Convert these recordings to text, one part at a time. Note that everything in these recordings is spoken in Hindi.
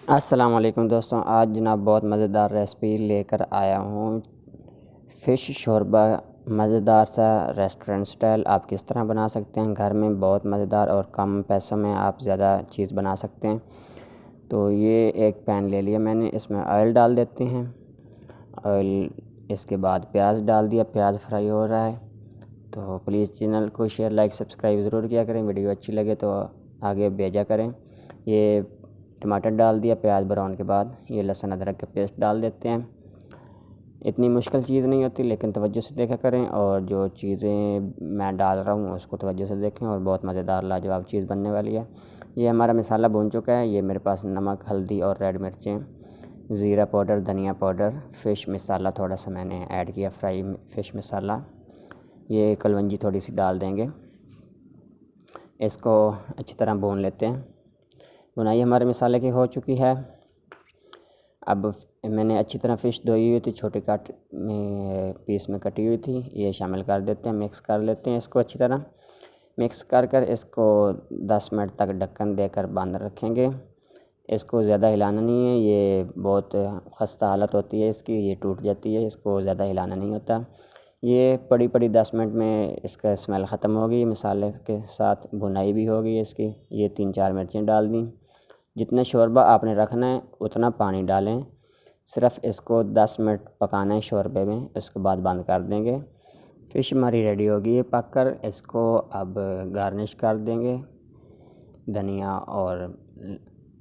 अस्सलाम वालेकुम दोस्तों, आज जनाब बहुत मज़ेदार रेसिपी लेकर आया हूँ। फ़िश शोरबा मज़ेदार सा रेस्टोरेंट स्टाइल आप किस तरह बना सकते हैं घर में। बहुत मज़ेदार और कम पैसों में आप ज़्यादा चीज़ बना सकते हैं। तो ये एक पैन ले लिया मैंने, इसमें ऑयल डाल देते हैं। ऑयल, इसके बाद प्याज डाल दिया, प्याज फ्राई हो रहा है। तो प्लीज़ चैनल को शेयर लाइक सब्सक्राइब ज़रूर किया करें। वीडियो अच्छी लगे तो आगे भेजा करें। ये टमाटर डाल दिया। प्याज ब्राउन के बाद ये लहसुन अदरक का पेस्ट डाल देते हैं। इतनी मुश्किल चीज़ नहीं होती, लेकिन तवज्जो से देखा करें और जो चीज़ें मैं डाल रहा हूँ उसको तवज्जो से देखें और बहुत मज़ेदार लाजवाब चीज़ बनने वाली है। ये हमारा मसाला भून चुका है। ये मेरे पास नमक, हल्दी और रेड मिर्चें, ज़ीरा पाउडर, धनिया पाउडर, फ़िश मसाला थोड़ा सा मैंने ऐड किया, फ्राई फ़िश मसाला। ये कलवंजी थोड़ी सी डाल देंगे। इसको अच्छी तरह भून लेते हैं। भुनाई हमारे मसाले की हो चुकी है। अब मैंने अच्छी तरह फ़िश धोई हुई थी, छोटे काट में पीस में कटी हुई थी, ये शामिल कर देते हैं। मिक्स कर लेते हैं इसको अच्छी तरह। मिक्स कर इसको 10 मिनट तक ढक्कन देकर बंद रखेंगे। इसको ज़्यादा हिलाना नहीं है, ये बहुत खस्ता हालत होती है इसकी, ये टूट जाती है। इसको ज़्यादा हिलाना नहीं होता। ये पड़ी 10 मिनट में इसका स्मेल ख़त्म होगी, मसाले के साथ भुनाई भी होगी इसकी। ये 3-4 मिर्चें डाल दी। जितना शोरबा आपने रखना है उतना पानी डालें। सिर्फ़ इसको 10 मिनट पकाना है शोरबे में, इसके बाद बंद कर देंगे। फ़िश हमारी रेडी होगी है पककर। इसको अब गार्निश कर देंगे धनिया और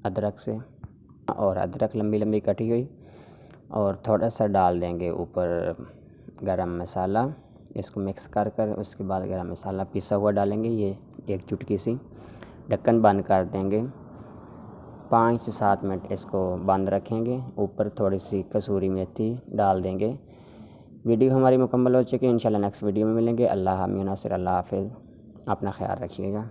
अदरक से, और अदरक लंबी लंबी कटी हुई, और थोड़ा सा डाल देंगे ऊपर गरम मसाला। इसको मिक्स कर उसके बाद गरम मसाला पिसा हुआ डालेंगे, ये एक चुटकी सी। ढक्कन बंद कर देंगे। 5 से 7 मिनट इसको बंद रखेंगे। ऊपर थोड़ी सी कसूरी मेथी डाल देंगे। वीडियो हमारी मुकम्मल हो चुकी है। इंशाल्लाह नेक्स्ट वीडियो में मिलेंगे। अल्लाह हामिद नासिर, अल्लाह हाफ़िज़। अपना ख्याल रखिएगा।